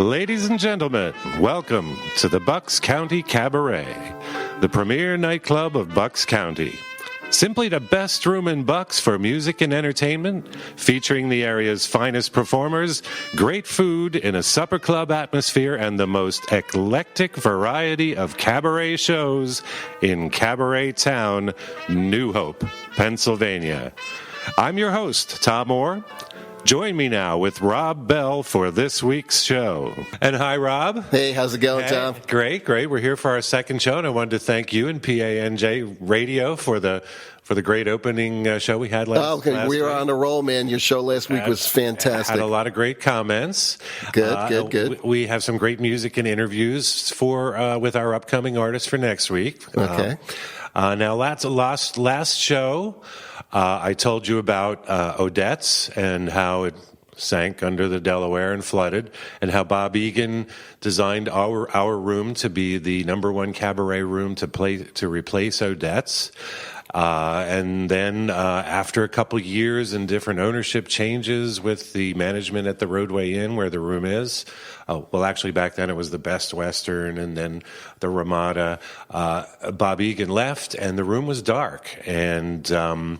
Ladies and gentlemen, welcome to the Bucks County Cabaret, the premier nightclub of Bucks County. Simply the best room in Bucks for music and entertainment, featuring the area's finest performers, great food in a supper club atmosphere, and the most eclectic variety of cabaret shows in Cabaret Town, New Hope, Pennsylvania. I'm your host, Tom Orr. Join me now with Rob Bell for this week's show. And hi, Rob. Hey, how's it going, Tom? Great. We're here for our second show, and I wanted to thank you and PANJ Radio for the great opening show we had last week. We were on a roll, man. Your show last week was fantastic. Had a lot of great comments. Good. We have some great music and interviews with our upcoming artists for next week. Okay. Now, last show, I told you about Odette's and how it sank under the Delaware and flooded, and how Bob Egan designed our room to be the number one cabaret room to replace Odette's. And then after a couple years and different ownership changes with the management at the Rodeway Inn, where the room is, actually back then it was the Best Western and then the Ramada, Bob Egan left and the room was dark. And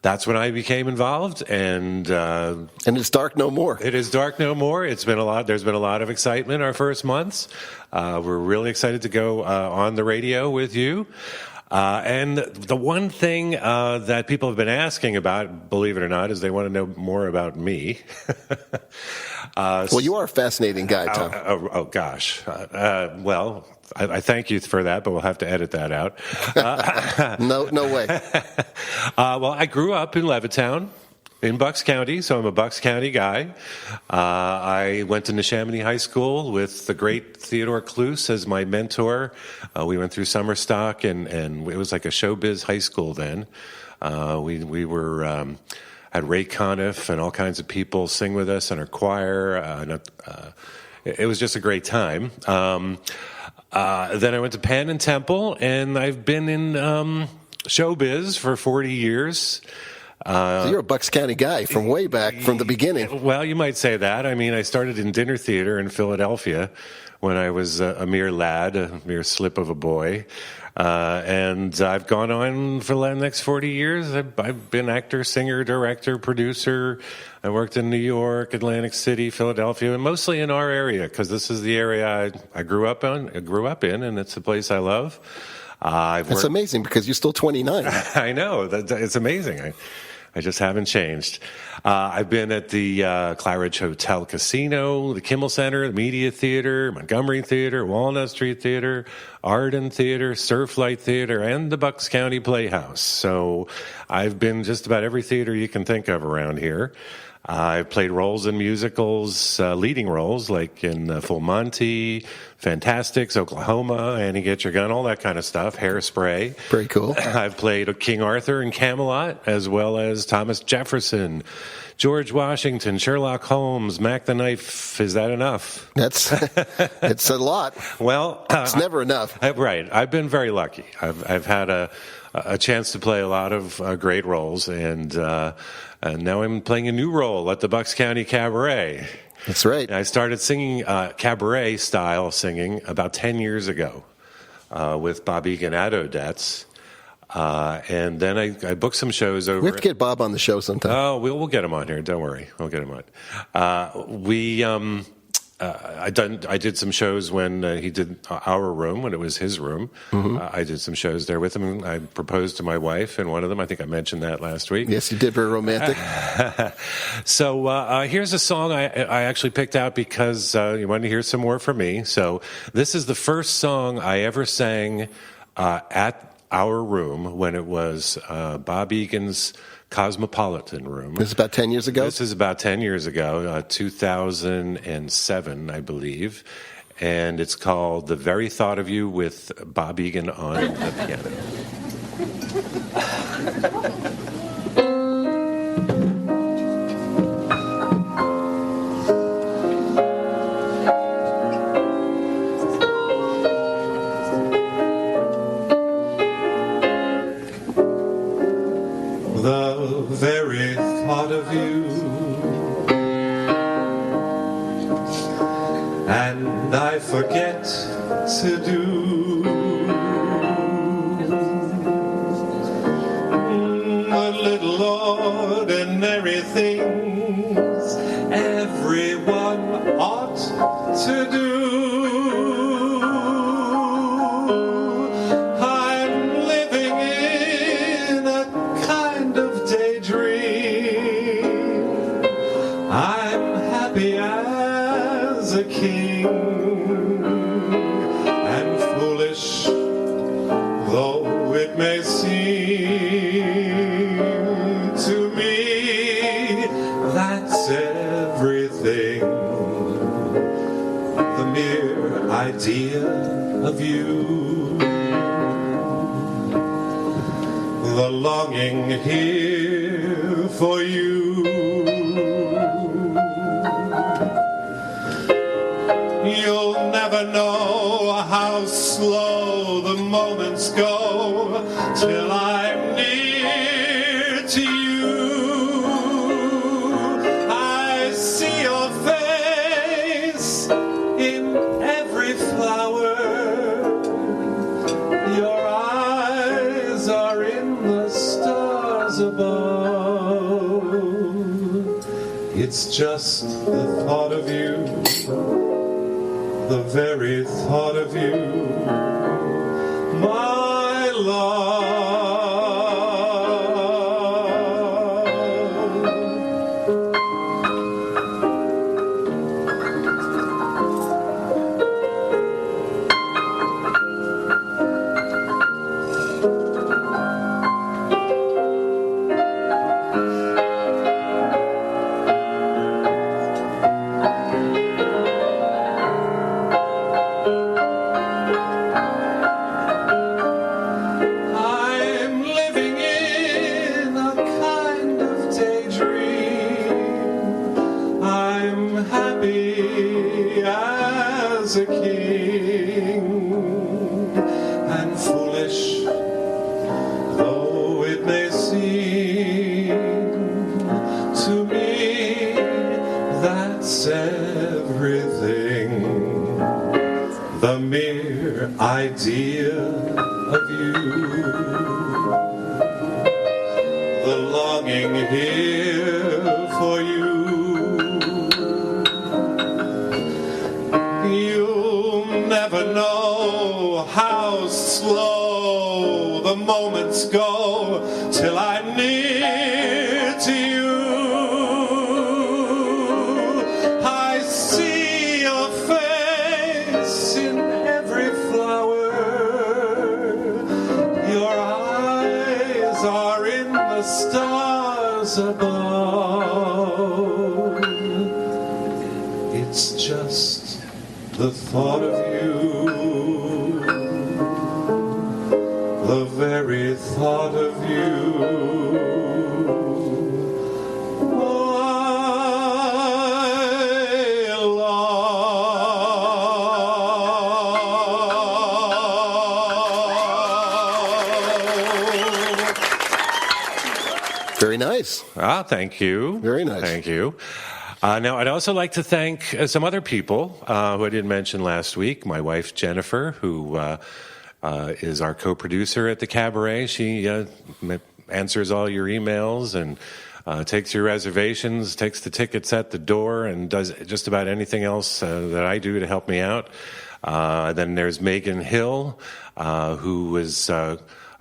that's when I became involved, and it's dark no more. It is dark no more. There's been a lot of excitement our first months. We're really excited to go on the radio with you. And the one thing that people have been asking about, believe it or not, is they want to know more about me. Well, you are a fascinating guy, Tom. Gosh. I thank you for that, but we'll have to edit that out. No way. I grew up in Levittown in Bucks County, so I'm a Bucks County guy. I went to Neshaminy High School with the great Theodore Cluse as my mentor. We went through summer stock, and it was like a showbiz high school then. We were had Ray Conniff and all kinds of people sing with us in our choir. It was just a great time. Then I went to Penn and Temple, and I've been in showbiz for 40 years. So you're a Bucks County guy from way back, from the beginning. Well, you might say that. I mean, I started in dinner theater in Philadelphia when I was a mere lad, a mere slip of a boy. And I've gone on for the next 40 years. I've been actor, singer, director, producer. I worked in New York, Atlantic City, Philadelphia, and mostly in our area, because this is the area I grew up in, and it's a place I love. That's amazing, because you're still 29. I know. It's amazing. I just haven't changed. I've been at the Claridge Hotel Casino, the Kimmel Center, the Media Theater, Montgomery Theater, Walnut Street Theater, Arden Theater, Surflight Theater, and the Bucks County Playhouse. So I've been just about every theater you can think of around here. I've played roles in musicals, leading roles, like in Full Monty, Fantastics, Oklahoma, Annie Get Your Gun, all that kind of stuff, Hairspray. Very cool. I've played King Arthur in Camelot, as well as Thomas Jefferson, George Washington, Sherlock Holmes, Mac the Knife. Is that enough? It's a lot. Well, it's never enough. Right. I've been very lucky. I've had a chance to play a lot of great roles, and now I'm playing a new role at the Bucks County Cabaret. That's right. I started singing cabaret-style singing about 10 years ago with Bob Egan at Odette's. And then I booked some shows over. We have to get Bob on the show sometime. Oh, we'll get him on here. Don't worry. We'll get him on. I did some shows when he did our room, when it was his room. Mm-hmm. I did some shows there with him. I proposed to my wife in one of them. I think I mentioned that last week. Yes, you did. Very romantic. So here's a song I actually picked out because you wanted to hear some more from me. So this is the first song I ever sang at our room when it was Bob Egan's Cosmopolitan Room. This is about 10 years ago? This is about 10 years ago, 2007, I believe. And it's called The Very Thought of You with Bob Egan on the piano. The very thought of you and I forget to do. The little ordinary things everyone ought to do. I'm living in a kind of daydream. I'm happy as a king, and foolish though it may seem to me, that's everything. The mere idea of you, the longing here for you. You'll never know how slow the moments go till I'm near to you. I see your face in every flower. Your eyes are in the stars above. It's just the thought of you, the very thought of you, my love. Idea of you, the longing here for you. You'll never know how slow the moments go till I'm near to you. I see your face in every flower. Your eyes are in the stars above. It's just the thought of you, the very thought of you. Very nice. Thank you. Very nice. Thank you. Now, I'd also like to thank some other people who I didn't mention last week. My wife, Jennifer, who is our co-producer at the Cabaret. She answers all your emails and takes your reservations, takes the tickets at the door, and does just about anything else that I do to help me out. Then there's Megan Hill, who is a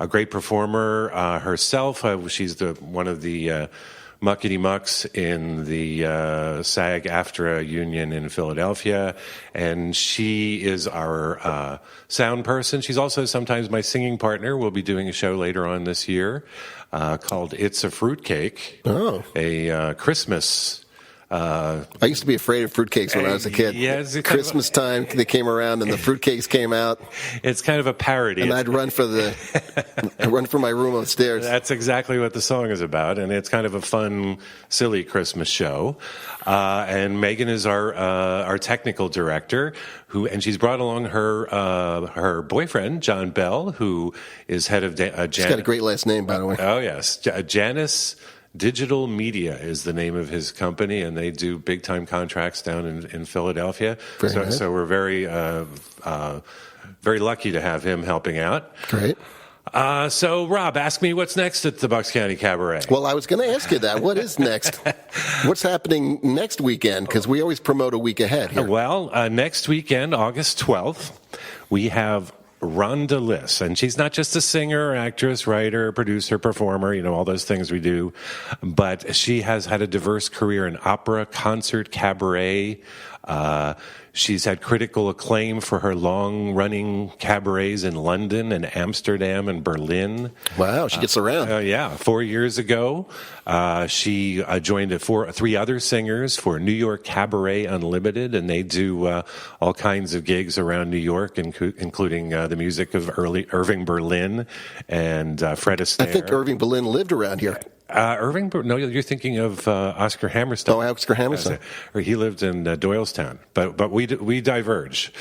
great performer herself. She's one of the muckety mucks in the SAG-AFTRA union in Philadelphia, and she is our sound person. She's also sometimes my singing partner. We'll be doing a show later on this year called It's a Fruitcake, a Christmas. I used to be afraid of fruitcakes when I was a kid. Yeah, Christmas time, they came around and the fruitcakes came out. It's kind of a parody. And I'd run for my room upstairs. That's exactly what the song is about, and it's kind of a fun, silly Christmas show. And Megan is our technical director, and she's brought along her boyfriend, John Bell, who is head of She's got a great last name, by the way. Oh yes, Janice Digital Media is the name of his company, and they do big-time contracts down in Philadelphia. So we're very lucky to have him helping out. Great. So, Rob, ask me what's next at the Bucks County Cabaret. Well, I was going to ask you that. What is next? What's happening next weekend? Because we always promote a week ahead here. Well, next weekend, August 12th, we have Rhonda Liss, and she's not just a singer, actress, writer, producer, performer, all those things we do, but she has had a diverse career in opera, concert, cabaret. She's had critical acclaim for her long-running cabarets in London and Amsterdam and Berlin. Wow, she gets around. 4 years ago, she joined three other singers for New York Cabaret Unlimited, and they do all kinds of gigs around New York, including the music of Irving Berlin and Fred Astaire. I think Irving Berlin lived around here. No, you're thinking of Oscar Hammerstein. Oh, Oscar Hammerstein. He lived in Doylestown, but we diverge.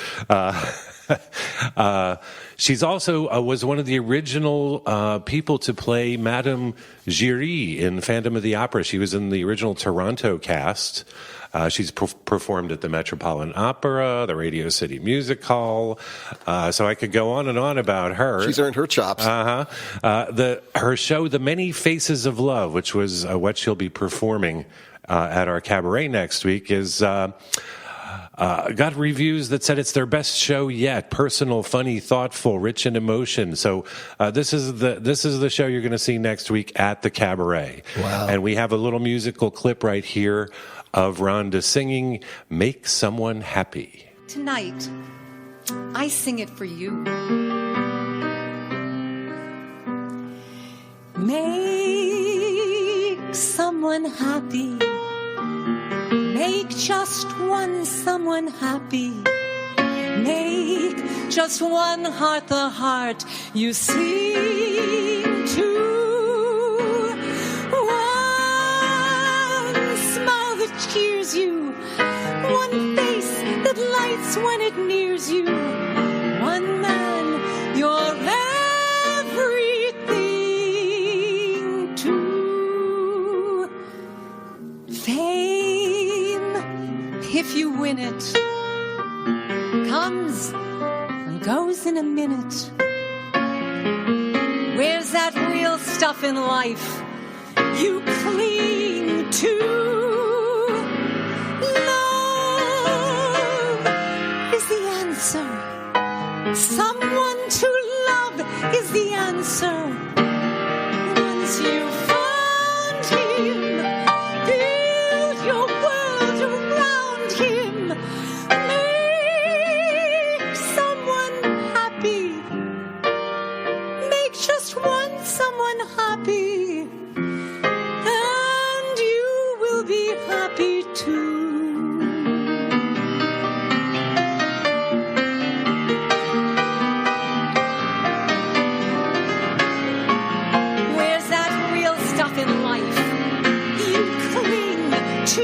She's also was one of the original people to play Madame Giry in Phantom of the Opera. She was in the original Toronto cast. She's performed at the Metropolitan Opera, the Radio City Music Hall. So I could go on and on about her. She's earned her chops. Her show, The Many Faces of Love, which was what she'll be performing at our cabaret next week, is got reviews that said it's their best show yet. Personal, funny, thoughtful, rich in emotion. So this is the show you're going to see next week at the cabaret. Wow! And we have a little musical clip right here of Rhonda singing "Make Someone Happy." Tonight, I sing it for you. Make someone happy. Make just one someone happy. Make just one heart the heart you sing to. One smile that cheers you. One face that lights when it nears you. One man you're everything to. Fame, if you win it, comes and goes in a minute. Where's that real stuff in life you cling to? Love is the answer. Someone to love is the answer. Once you found him, build your world around him. Make someone happy. Make just one someone happy. And you will be happy too. Where's that real stuff in life you cling to?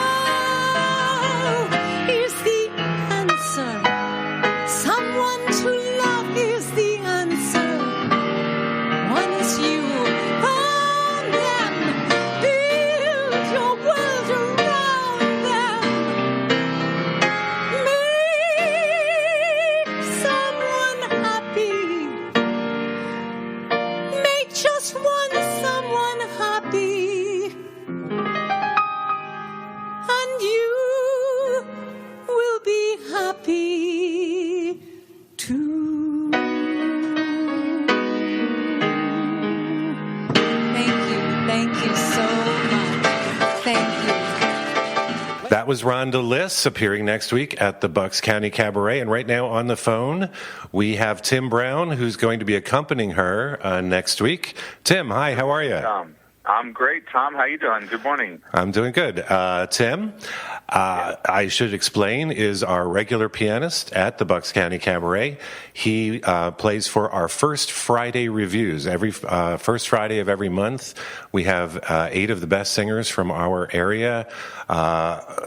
Love is the answer. Someone to love is the answer. Once you found them, build your world around them. Make someone happy. Make just one someone happy. And you will be happy too. Thank you so much. Thank you. That was Rhonda Liss appearing next week at the Bucks County Cabaret. And right now on the phone, we have Tim Brown, who's going to be accompanying her next week. Tim, hi, how are you? I'm great, Tom. How you doing? Good morning. I'm doing good. Tim, I should explain, is our regular pianist at the Bucks County Cabaret. He plays for our First Friday reviews. Every first Friday of every month, we have 8 of the best singers from our area.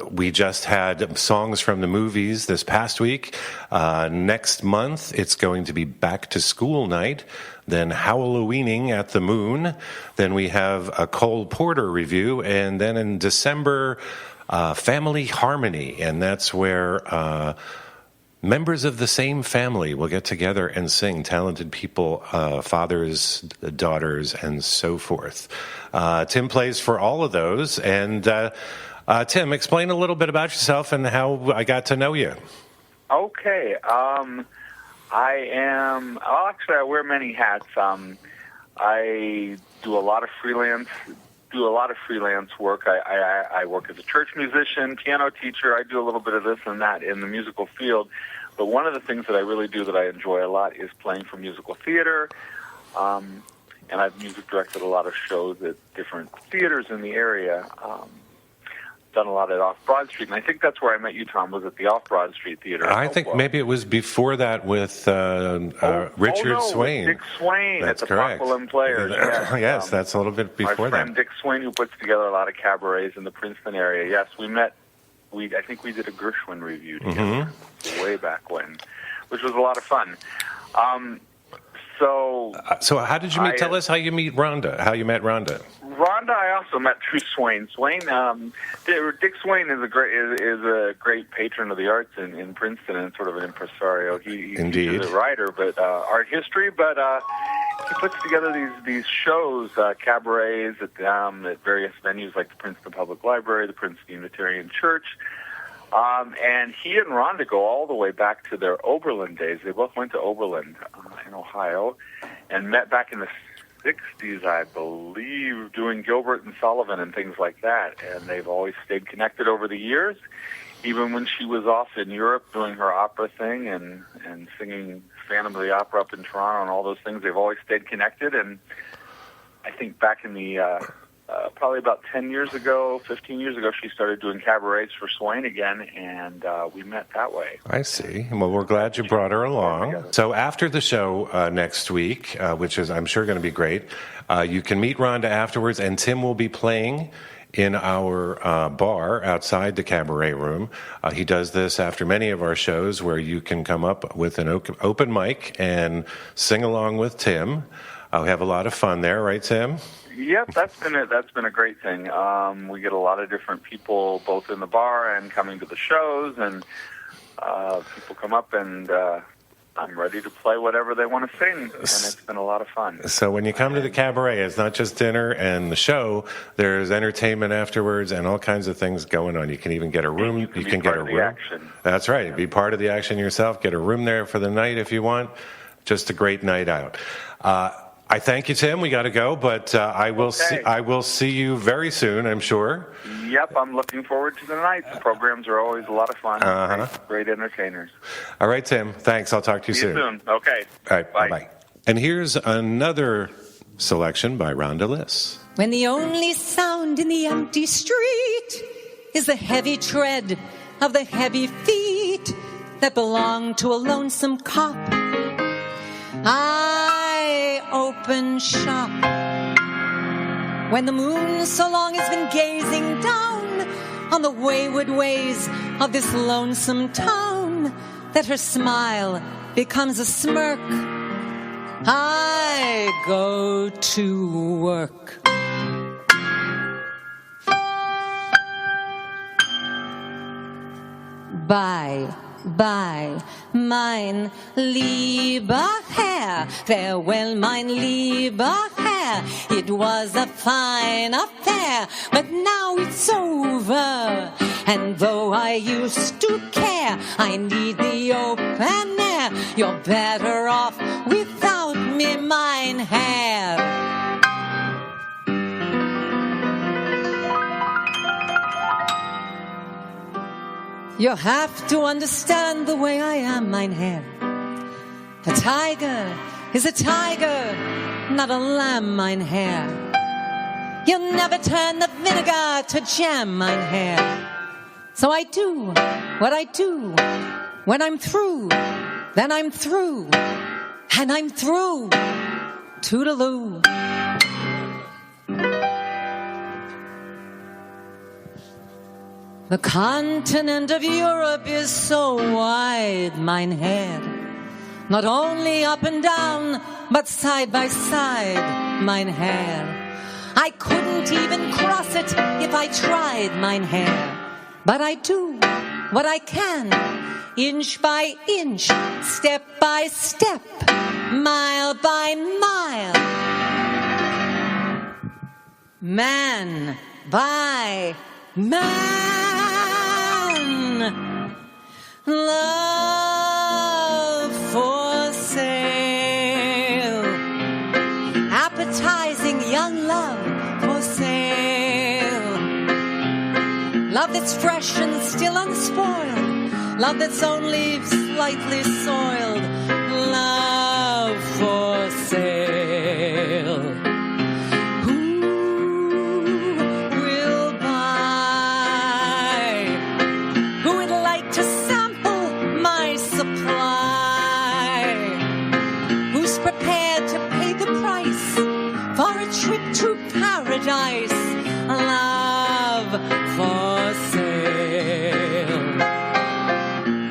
We just had songs from the movies this past week. Next month, it's going to be back to school night. then Halloweening at the Moon. Then we have a Cole Porter review. And then in December, Family Harmony. And that's where members of the same family will get together and sing, talented people, fathers, daughters, and so forth. Tim plays for all of those. And Tim, explain a little bit about yourself and how I got to know you. Okay. I wear many hats. I do a lot of freelance work. I work as a church musician, piano teacher. I do a little bit of this and that in the musical field. But one of the things that I really do that I enjoy a lot is playing for musical theater. And I've music directed a lot of shows at different theaters in the area. Done a lot at Off Broad Street, and I think that's where I met you, Tom, was at the Off Broad Street Theater. I think maybe it was before that with Richard Swain. Dick Swain that's at the correct. Buckle Players. Yes, that's a little bit before my friend that. Dick Swain, who puts together a lot of cabarets in the Princeton area. Yes, we met. I think we did a Gershwin review together way back when, which was a lot of fun. So how did you meet? Tell us how you met Rhonda. Rhonda, I also met through Swain. Dick Swain is a great patron of the arts in Princeton and sort of an impresario. He's a writer, but art history. But he puts together these shows, cabarets at various venues like the Princeton Public Library, the Princeton Unitarian Church. And he and Rhonda go all the way back to their Oberlin days. They both went to Oberlin in Ohio and met back in the 60s, I believe, doing Gilbert and Sullivan and things like that. And they've always stayed connected over the years. Even when she was off in Europe doing her opera thing and singing Phantom of the Opera up in Toronto and all those things, they've always stayed connected. And I think back in the probably about 10 years ago, 15 years ago, she started doing cabarets for Swain again, and we met that way. I see. Well, we're glad you brought her along. So after the show next week, which is, I'm sure, going to be great, you can meet Rhonda afterwards, and Tim will be playing in our bar outside the cabaret room. He does this after many of our shows where you can come up with an open mic and sing along with Tim. We have a lot of fun there, right, Tim? Yep, that's been a great thing. We get a lot of different people both in the bar and coming to the shows, and people come up and I'm ready to play whatever they want to sing, and it's been a lot of fun. So when you come to the cabaret, it's not just dinner and the show. There's entertainment afterwards and all kinds of things going on. You can even get a room. You can get a room. Action. That's right. Be part of the action yourself. Get a room there for the night if you want. Just a great night out. I thank you, Tim. We got to go, but I will see you very soon, I'm sure. Yep, I'm looking forward to the night. The programs are always a lot of fun. Great entertainers. All right, Tim. Thanks. I'll talk to you See you soon. Okay. All right. Bye-bye. And here's another selection by Rhonda Liss. When the only sound in the empty street is the heavy tread of the heavy feet that belong to a lonesome cop, I open shop. When the moon so long has been gazing down on the wayward ways of this lonesome town that her smile becomes a smirk, I go to work. Bye, mein lieber Herr, farewell, mein lieber Herr. It was a fine affair, but now it's over. And though I used to care, I need the open air. You're better off without me, mein Herr. You have to understand the way I am, mein Herr. A tiger is a tiger, not a lamb, mein Herr. You'll never turn the vinegar to jam, mein Herr. So I do what I do. When I'm through, then I'm through. And I'm through. Toodaloo. The continent of Europe is so wide, mein Herr. Not only up and down, but side by side, mein Herr. I couldn't even cross it if I tried, mein Herr. But I do what I can, inch by inch, step by step, mile by mile. Man by man. Love for sale. Appetizing young love for sale. Love that's fresh and still unspoiled. Love that's only slightly soiled. Love for sale. Who will buy? Who would like to sample my supply? Who's prepared to pay the price for a trip to paradise? Love for sale.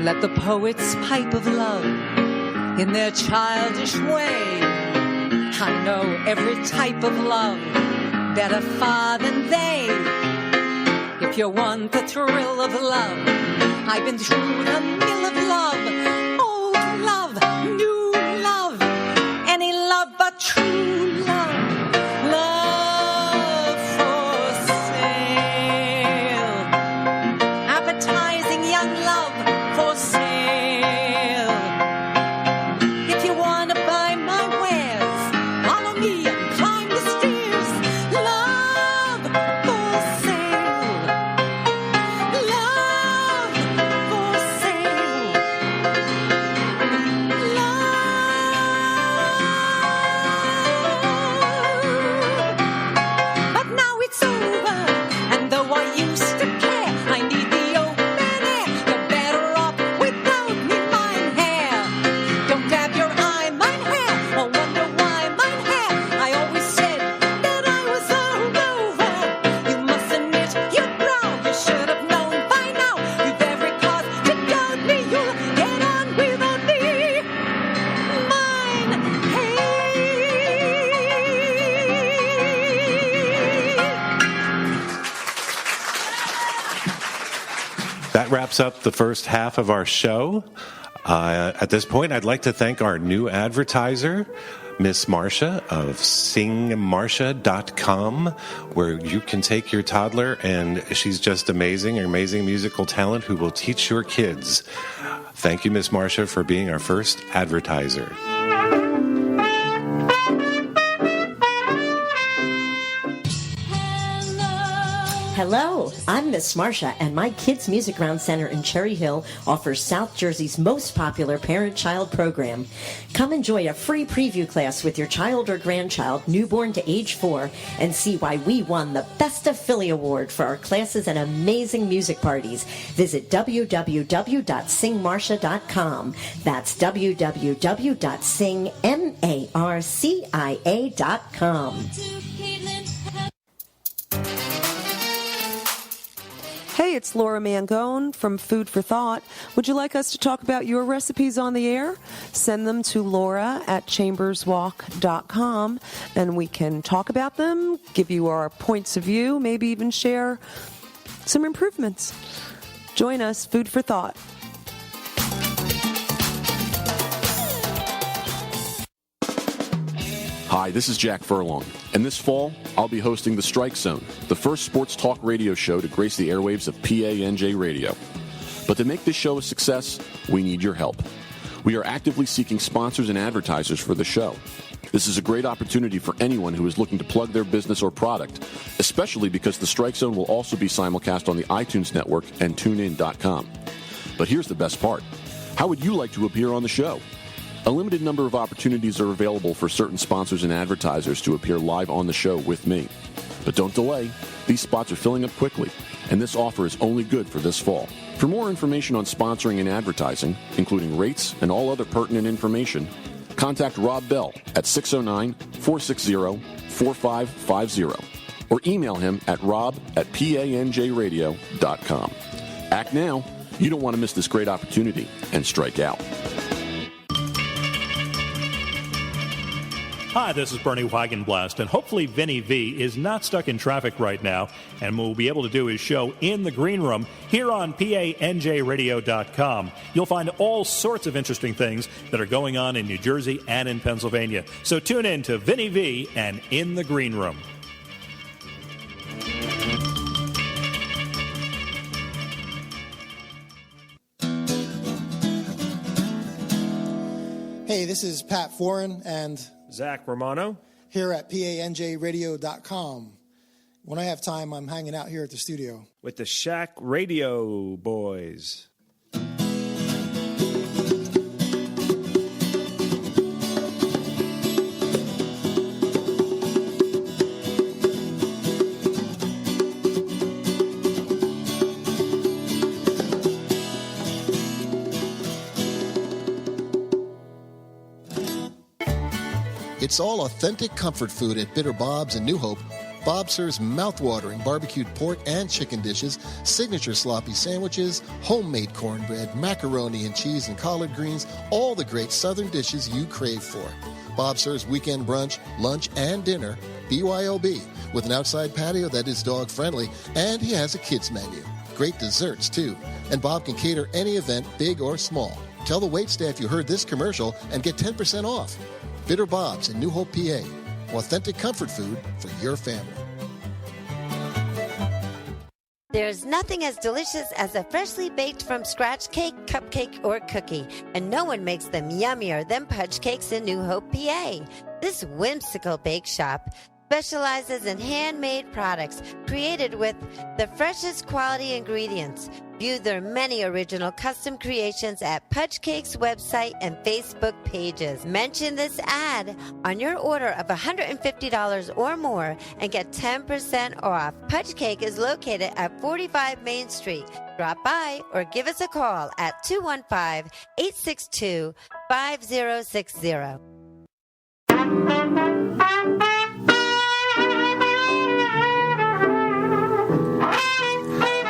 Let the poets pipe of love in their childish way. I know every type of love better far than they. If you want the thrill of love, I've been through the mill of love. Old love, new love, any love but true love. Love for sale. Appetizing young love for sale. If you want to buy my wares, follow me and climb the stairs. Love for sale. Love for sale. Love. But now it's over, and though I used to care, I need the open air. You're better off without me, mein Herr. Don't dab your eye, mein Herr, or wonder why, mein Herr. I always said that I was all over. You must admit you're proud. You should have known by now. You've every cause to doubt me. You'll get on without me, mein Herr. That wraps up the first half of our show. At this point, I'd like to thank our new advertiser, Miss Marcia of singmarcia.com, where you can take your toddler, and she's just amazing, an amazing musical talent who will teach your kids. Thank you, Miss Marcia, for being our first advertiser. Hello, I'm Miss Marcia, and my Kids Music Round Center in Cherry Hill offers South Jersey's most popular parent-child program. Come enjoy a free preview class with your child or grandchild, newborn to age 4, and see why we won the Best of Philly Award for our classes and amazing music parties. Visit www.singmarcia.com. That's www.singmarcia.com. Hey, it's Laura Mangone from Food for Thought. Would you like us to talk about your recipes on the air? Send them to laura@chamberswalk.com, and we can talk about them, give you our points of view, maybe even share some improvements. Join us, Food for Thought. Hi, this is Jack Furlong, and this fall, I'll be hosting The Strike Zone, the first sports talk radio show to grace the airwaves of PANJ Radio. But to make this show a success, we need your help. We are actively seeking sponsors and advertisers for the show. This is a great opportunity for anyone who is looking to plug their business or product, especially because The Strike Zone will also be simulcast on the iTunes Network and TuneIn.com. But here's the best part. How would you like to appear on the show? A limited number of opportunities are available for certain sponsors and advertisers to appear live on the show with me. But don't delay. These spots are filling up quickly, and this offer is only good for this fall. For more information on sponsoring and advertising, including rates and all other pertinent information, contact Rob Bell at 609-460-4550 or email him at rob@panjradio.com. Act now. You don't want to miss this great opportunity and strike out. Hi, this is Bernie Wagenblast, and hopefully Vinny V is not stuck in traffic right now and will be able to do his show in the green room here on PANJRadio.com. You'll find all sorts of interesting things that are going on in New Jersey and in Pennsylvania. So tune in to Vinny V and In the Green Room. Hey, this is Pat Foran and Zach Romano here at PANJRadio.com. When I have time, I'm hanging out here at the studio with the Shack Radio Boys. It's all authentic comfort food at Bitter Bob's in New Hope. Bob serves mouth-watering barbecued pork and chicken dishes, signature sloppy sandwiches, homemade cornbread, macaroni and cheese and collard greens, all the great southern dishes you crave for. Bob serves weekend brunch, lunch, and dinner, BYOB, with an outside patio that is dog-friendly, and he has a kids menu. Great desserts, too. And Bob can cater any event, big or small. Tell the waitstaff you heard this commercial and get 10% off. Bitter Bob's in New Hope, PA. Authentic comfort food for your family. There's nothing as delicious as a freshly baked from scratch cake, cupcake, or cookie, and no one makes them yummier than Pudge Cakes in New Hope, PA. This whimsical bake shop specializes in handmade products created with the freshest quality ingredients. View their many original custom creations at Pudge Cake's website and Facebook pages. Mention this ad on your order of $150 or more and get 10% off. Pudge Cake is located at 45 Main Street. Drop by or give us a call at 215-862-5060.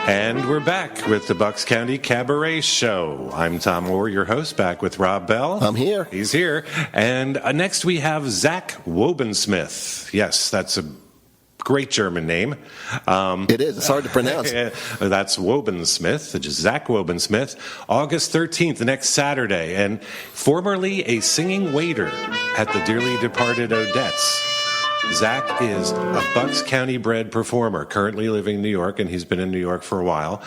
And we're back with the Bucks County Cabaret Show. I'm Tom Moore, your host, back with Rob Bell. I'm here. He's here. And next we have Zach Wobensmith. Yes, that's a great German name. It is. It's hard to pronounce. That's Wobensmith, which is Zach Wobensmith. August 13th, the next Saturday. And formerly a singing waiter at the dearly departed Odette's. Zach is a Bucks County-bred performer, currently living in New York, and he's been in New York for a while.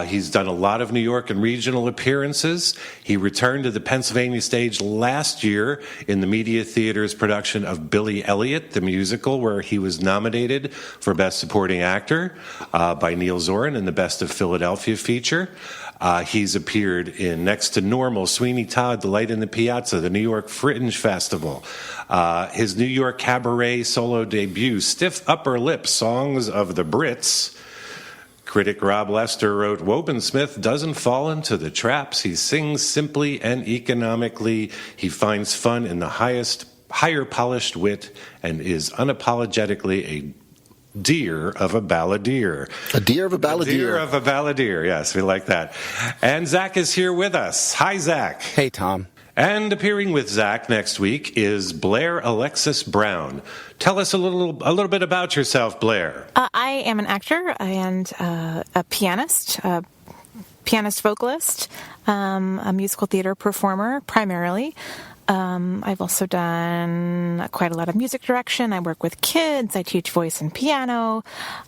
He's done a lot of New York and regional appearances. He returned to the Pennsylvania stage last year in the Media Theater's production of Billy Elliot, the musical, where he was nominated for Best Supporting Actor by Neil Zorin in the Best of Philadelphia feature. He's appeared in Next to Normal, Sweeney Todd, The Light in the Piazza, the New York Fringe Festival. His New York Cabaret solo debut, Stiff Upper Lip, Songs of the Brits. Critic Rob Lester wrote, Wobensmith doesn't fall into the traps. He sings simply and economically. He finds fun in the higher polished wit and is unapologetically a deer of a balladeer. A deer of a balladeer. A deer of a balladeer, yes, we like that. And Zach is here with us. Hi, Zach. Hey, Tom. And appearing with Zach next week is Blair Alexis Brown. Tell us a little bit about yourself, Blair. I am an actor and a pianist vocalist, a musical theater performer primarily. I've also done quite a lot of music direction. I work with kids. I teach voice and piano.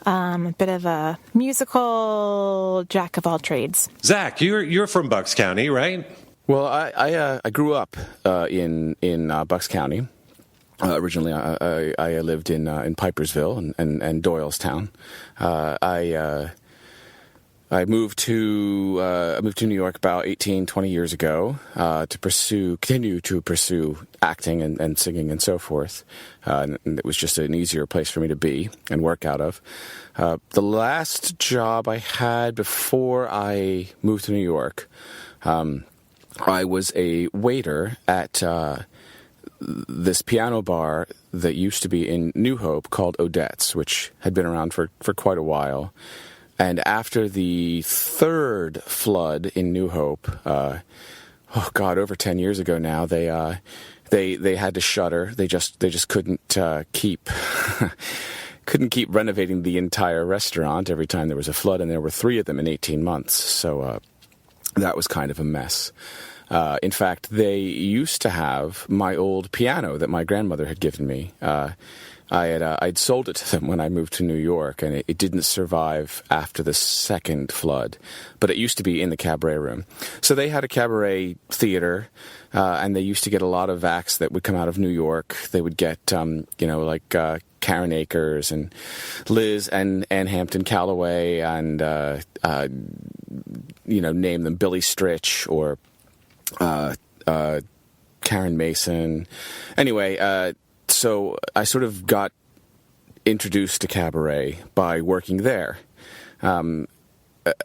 A bit of a musical jack of all trades. Zach, you're from Bucks County, right? Well, I grew up in Bucks County. Originally, I lived in Pipersville and Doylestown. I moved to New York about 20 years ago to continue to pursue acting and singing and so forth. And it was just an easier place for me to be and work out of. The last job I had before I moved to New York, I was a waiter at this piano bar that used to be in New Hope called Odette's, which had been around for quite a while. And after the third flood in New Hope, over 10 years ago now, they they had to shutter. They just couldn't keep couldn't keep renovating the entire restaurant every time there was a flood, and there were 3 of them in 18 months. So that was kind of a mess. In fact, they used to have my old piano that my grandmother had given me. I'd sold it to them when I moved to New York, and it didn't survive after the second flood. But it used to be in the Cabaret room. So they had a Cabaret theater, and they used to get a lot of acts that would come out of New York. They would get, Karen Akers and Liss and Ann Hampton Calloway and, name them Billy Stritch or Karen Mason. Anyway, so I sort of got introduced to Cabaret by working there.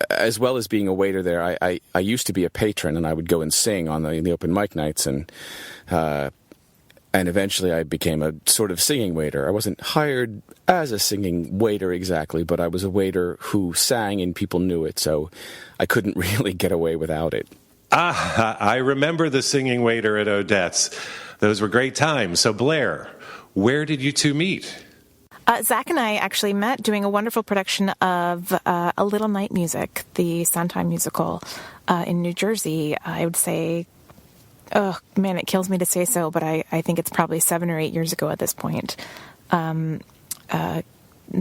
As well as being a waiter there, I used to be a patron, and I would go and sing on the open mic nights, and eventually I became a sort of singing waiter. I wasn't hired as a singing waiter exactly, but I was a waiter who sang and people knew it, so I couldn't really get away without it. I remember the singing waiter at Odette's. Those were great times. So, Blair, where did you two meet? Zach and I actually met doing a wonderful production of A Little Night Music, the Sondheim musical in New Jersey. I would say, oh, man, it kills me to say so, but I think it's probably 7 or 8 years ago at this point.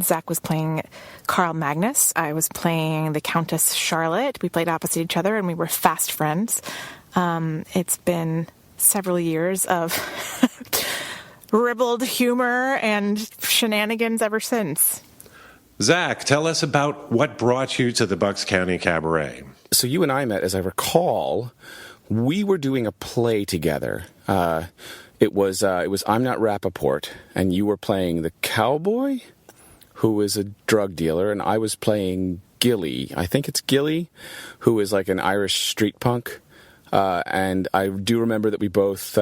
Zach was playing Carl Magnus. I was playing the Countess Charlotte. We played opposite each other, and we were fast friends. It's been several years of ribald humor and shenanigans ever since. Zach, tell us about what brought you to the Bucks County Cabaret. So you and I met, as I recall, we were doing a play together. It was I'm Not Rappaport, and you were playing the cowboy, who is a drug dealer, and I was playing Gilly. I think it's Gilly, who is like an Irish street punk. And I do remember that we both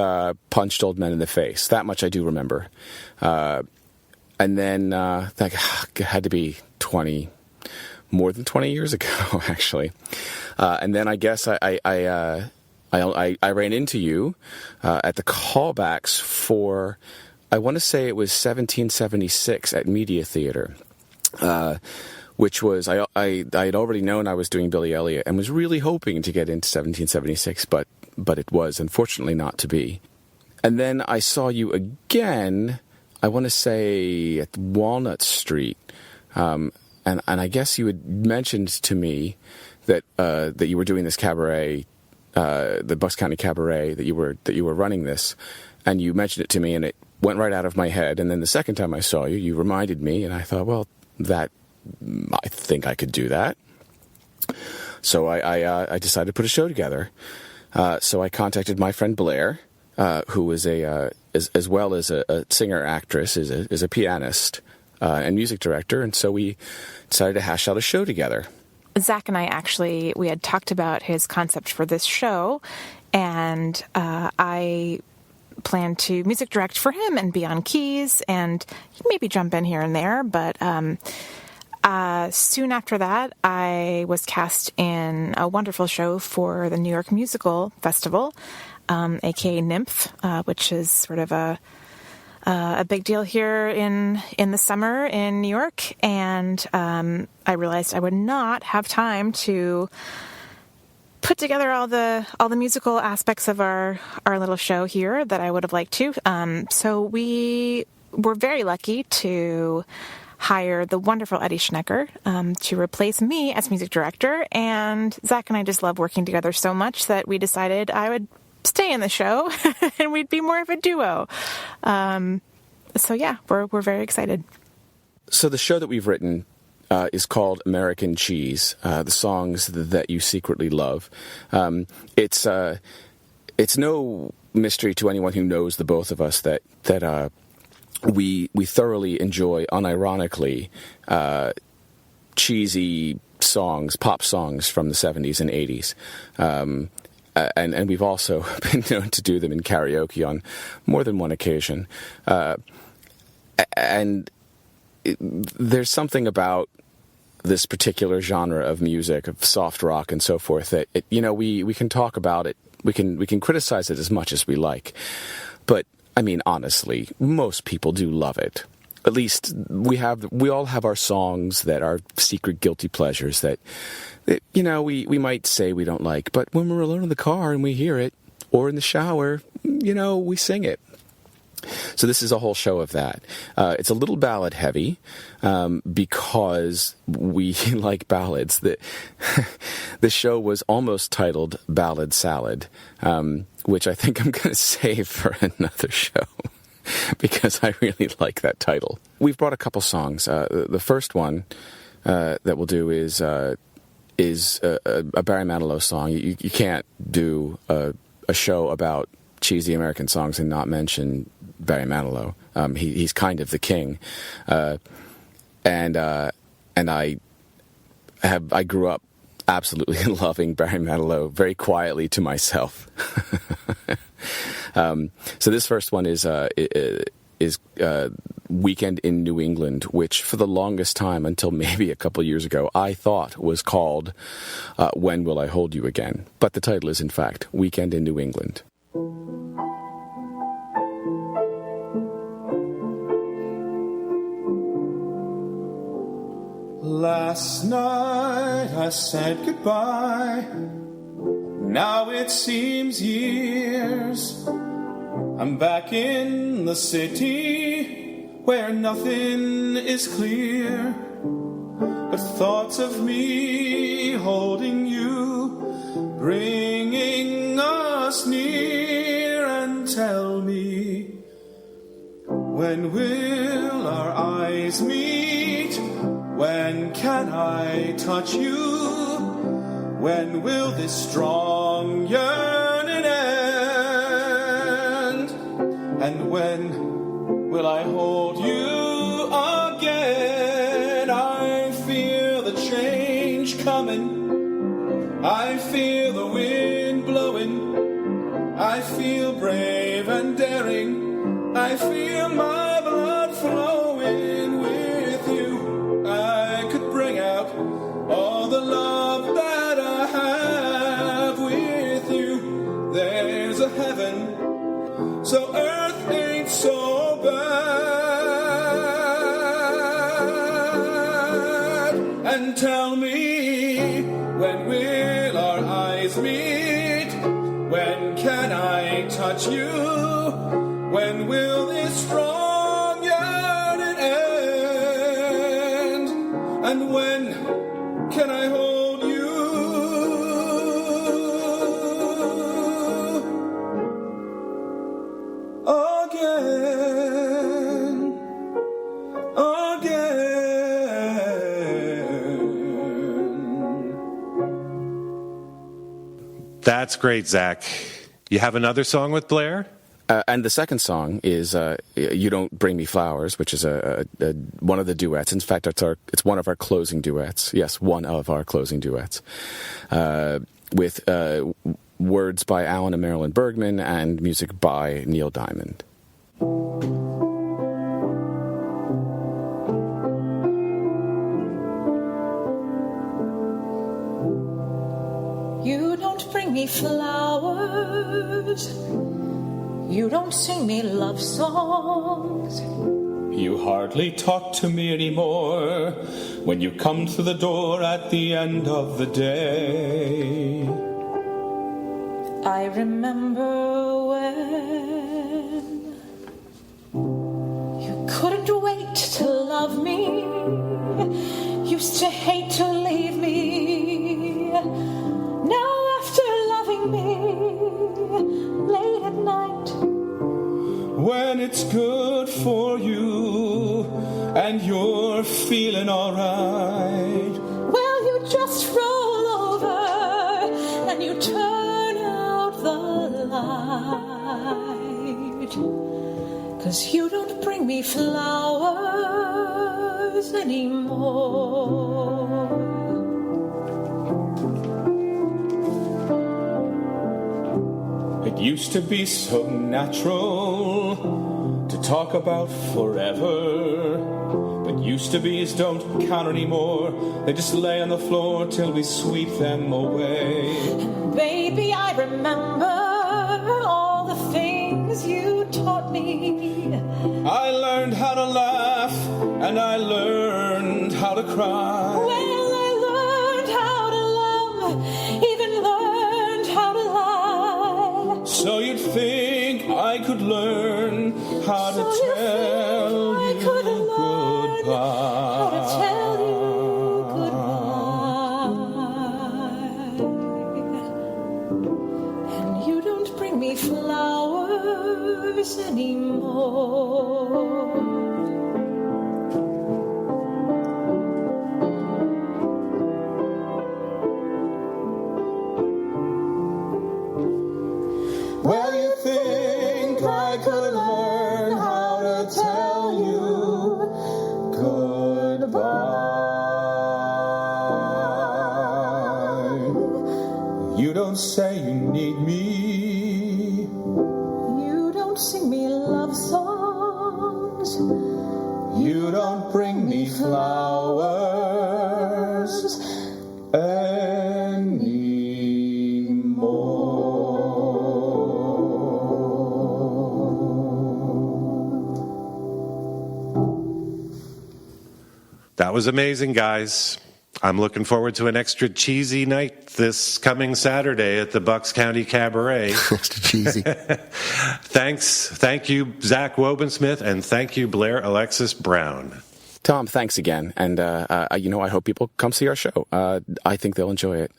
punched old men in the face. That much I do remember. And then that had to be more than 20 years ago, actually. And then I guess I ran into you at the callbacks for, I want to say it was 1776 at Media Theater, which was, I had already known I was doing Billy Elliot and was really hoping to get into 1776, but it was unfortunately not to be. And then I saw you again, I want to say at Walnut Street, and I guess you had mentioned to me that you were doing this cabaret, the Bucks County Cabaret, that you were running this, and you mentioned it to me, and it went right out of my head. And then the second time I saw you, you reminded me, and I thought, well, I think I could do that. So I decided to put a show together. So I contacted my friend Blair, who is as well as a singer-actress, is a pianist and music director, and so we decided to hash out a show together. Zach and I we had talked about his concept for this show, and I plan to music direct for him and be on keys and maybe jump in here and there, but soon after that, I was cast in a wonderful show for the New York Musical Festival, aka Nymph, which is sort of a big deal here in the summer in New York. And I realized I would not have time to put together all the musical aspects of our little show here that I would have liked to. So we were very lucky to hire the wonderful Eddie Schnecker to replace me as music director. And Zach and I just love working together so much that we decided I would stay in the show and we'd be more of a duo. So yeah, we're very excited. So the show that we've written is called American Cheese, the songs that you secretly love. It's no mystery to anyone who knows the both of us that we thoroughly enjoy, unironically, cheesy songs, pop songs from the 70s and 80s. And we've also been known to do them in karaoke on more than one occasion. And there's something about this particular genre of music, of soft rock and so forth, that we can talk about it. We can criticize it as much as we like. But, I mean, honestly, most people do love it. At least we all have our songs that are secret guilty pleasures that we might say we don't like. But when we're alone in the car and we hear it, or in the shower, we sing it. So this is a whole show of that. It's a little ballad heavy because we like ballads. The show was almost titled Ballad Salad, which I think I'm going to save for another show because I really like that title. We've brought a couple songs. The first one that we'll do is a Barry Manilow song. You can't do a show about cheesy American songs and not mention Barry Manilow. He's kind of the king, and I grew up absolutely loving Barry Manilow very quietly to myself. So this first one is Weekend in New England, which for the longest time, until maybe a couple years ago, I thought was called When Will I Hold You Again? But the title is, in fact, Weekend in New England. Last night I said goodbye. Now it seems years. I'm back in the city where nothing is clear but thoughts of me holding you, bringing us near. And tell me, when will our eyes meet? When can I touch you? When will this strong yearning end? And when will I hold you again? I feel the change coming. I feel the wind blowing. I feel brave and daring. I feel my blood flowing with you. I could bring out all the love that I have with you. There's a heaven, so earth ain't so bad. And tell me, when will our eyes meet? When can I touch you? When will this strong yearning end? And when can I hold you again? That's great, Zach. You have another song with Blair? And the second song is "You Don't Bring Me Flowers," which is one of the duets. In fact, it's one of our closing duets. Yes, one of our closing duets, with words by Alan and Marilyn Bergman and music by Neil Diamond. You don't bring me flowers. You don't sing me love songs. You hardly talk to me anymore when you come through the door at the end of the day. I remember when you couldn't wait to love me, used to hate to leave me. Now after loving me late at night, when it's good for you and you're feeling alright, well, you just roll over and you turn out the light. 'Cause you don't bring me flowers anymore. It used to be so natural to talk about forever, but used to be's don't count anymore. They just lay on the floor till we sweep them away. And baby, I remember all the things you taught me. I learned how to laugh, and I learned how to cry. Well, I learned how to love, even learned how to lie. So you'd think I could learn how to tell you goodbye. How to tell you goodbye. And you don't bring me flowers anymore. Well, you think I could learn how to tell you goodbye. You don't say you need me. You don't sing me love songs. You don't bring me flowers That was amazing, guys. I'm looking forward to an extra cheesy night this coming Saturday at the Bucks County Cabaret. Extra cheesy. Thank you, Zach Wobensmith, and thank you, Blair Alexis Brown. Tom, thanks again. And, I hope people come see our show. I think they'll enjoy it.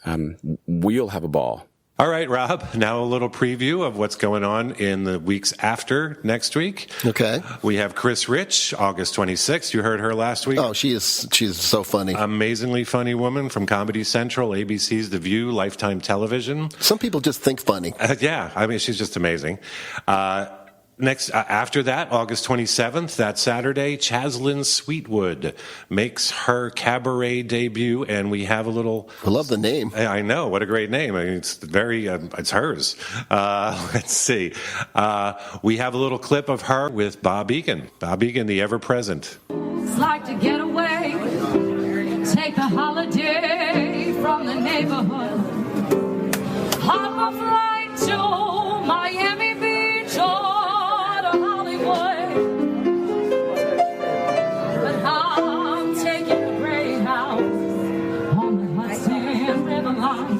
We'll have a ball. All right, Rob, now a little preview of what's going on in the weeks after next week. Okay. We have Chris Rich, August 26th. You heard her last week. Oh, she's so funny. Amazingly funny woman from Comedy Central, ABC's The View, Lifetime Television. Some people just think funny. Yeah, I mean, she's just amazing. After that, August 27th, that Saturday, Chaslyn Sweetwood makes her cabaret debut, and we have a little... I love the name. I know, what a great name. I mean, it's very, it's hers. Let's see. We have a little clip of her with Bob Egan. Bob Egan, the ever-present. It's like to get away, take a holiday from the neighborhood. Hop a flight to Miami Beach or but I'm taking a Greyhound on the Hudson River line.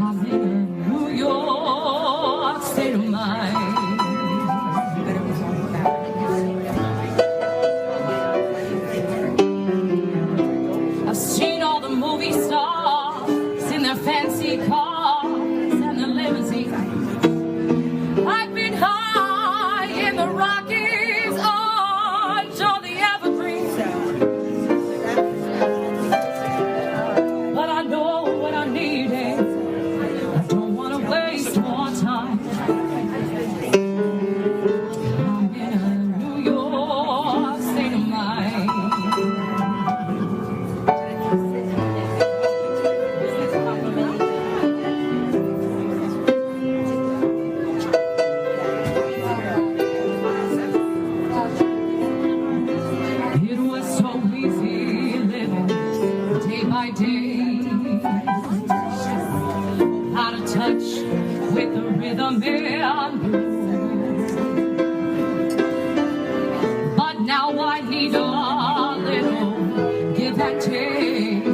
I'm in a New York state of mind. I've seen all the movie stars in their fancy cars and the limousines. I've been high in the Rockies under the evergreens, but I know what I need is I don't want to waste more time. I'm in a New York state of mind. Out of touch with the rhythm and blues. But now I need a little give and take.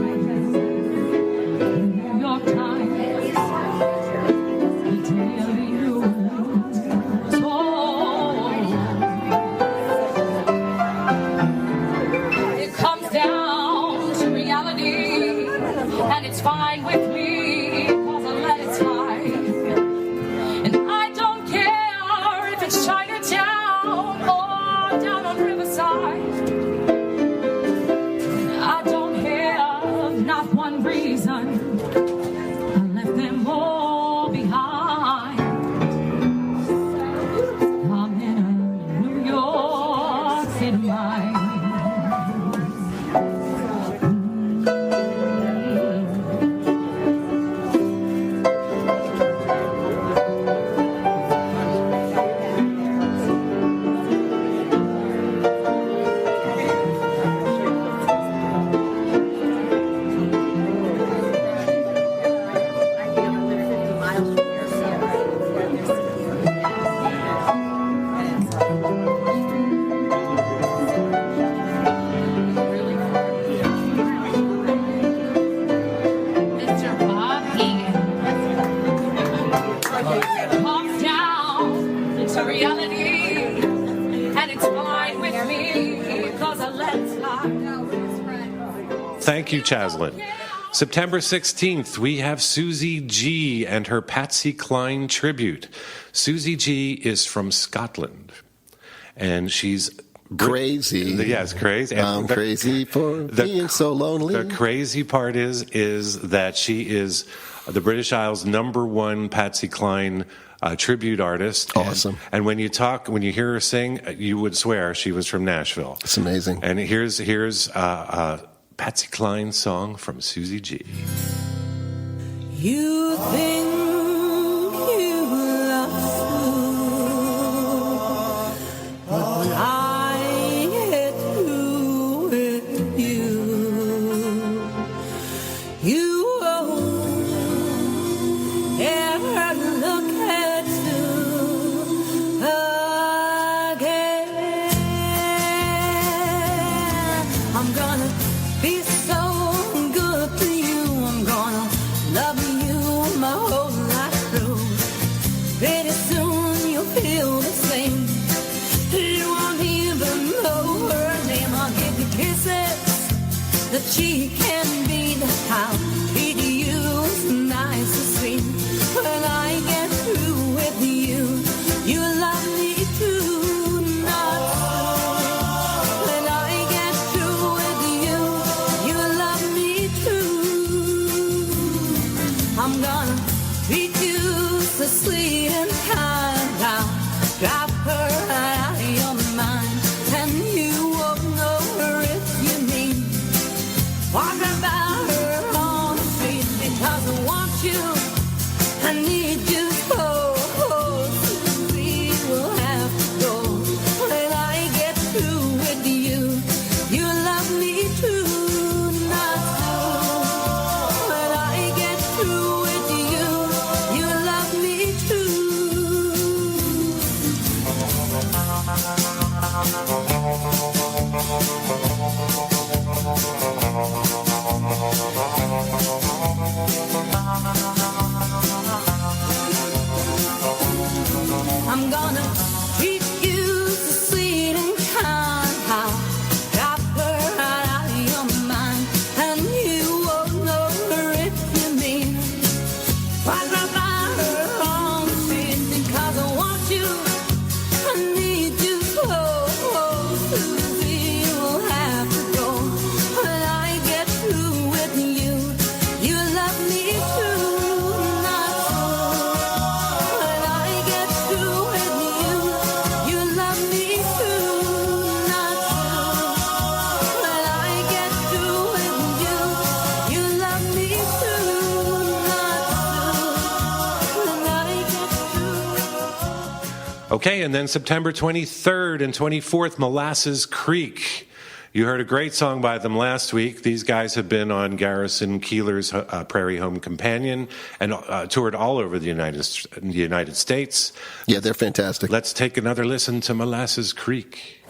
New York Times, the Daily News. It comes down to reality, and it's fine with me. Chinatown or down on Riverside, I don't have not one reason. I left them all behind. I'm in a New York state of mind. was a landslide. Thank you, Chaslin. September 16th, we have Susie G and her Patsy Cline tribute. Susie G is from Scotland, and she's crazy. Yes, crazy. And I'm crazy for being so lonely. The crazy part is that she is the British Isles' #1 Patsy Cline tribute artist. Awesome. And when you hear her sing, you would swear she was from Nashville. It's amazing. And here's Patsy Cline's song from Susie G. You think you love food, but I get through with you. You won't ever look at you again. I'm gonna be so good to you. I'm gonna love you my whole life through. Pretty soon you'll feel the same. You won't even know her name. I'll give you kisses that she can beat. I'll treat you nice and sweet. When I get through with you, you love me too. Not when I get through with you, you love me too. I'm gonna treat you so sweet and kind. I'll drop her out of your mind, and you won't know her if you mean. Walk about her on the street because I want you. I need you so. We will have to go. When I get through with you, you love me too. Not true. When I get through with you, you love me too. I'm gonna treat you so sweet and kind. I'll drop her right out of your mind, and you won't know her if you mean. Walk right by her on the street because I want you. I need you so. We will have to go. When I get through with you, you love me too. Not true. When I get through with you, you love me too. Not true. When I get through with you, you love me too. Not true. When I get through. Okay, and then September 23rd and 24th, Molasses Creek. You heard a great song by them last week. These guys have been on Garrison Keillor's Prairie Home Companion and toured all over the United States. Yeah, they're fantastic. Let's take another listen to Molasses Creek.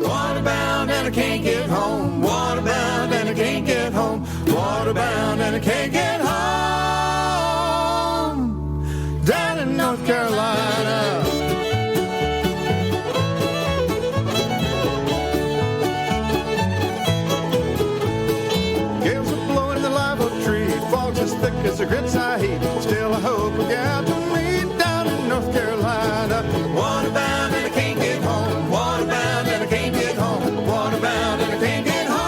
Waterbound and I can't get home. Waterbound and I can't get home. Waterbound and I can't get home. Down in North Carolina. Gales are blowing the live oak tree. Fog's as thick as the grits I eat. Still I hope we get out to meet down in North Carolina. Waterbound and I can't get home. Waterbound and I can't get home. Waterbound and I can't get home.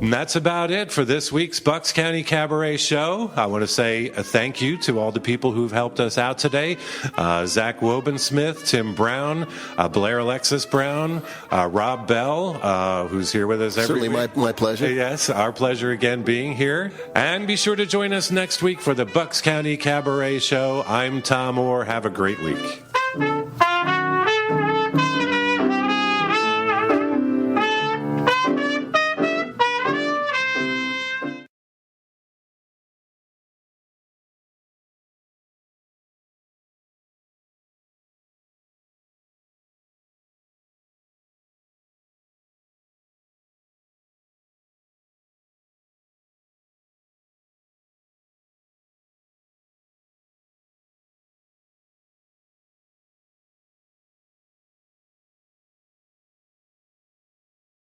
And that's about it for this week's Bucks County Cabaret Show. I want to say a thank you to all the people who've helped us out today. Zach Wobensmith, Tim Brown, Blair Alexis Brown, Rob Bell, who's here with us every week. Certainly my pleasure. Yes, our pleasure again being here. And be sure to join us next week for the Bucks County Cabaret Show. I'm Tom Orr. Have a great week.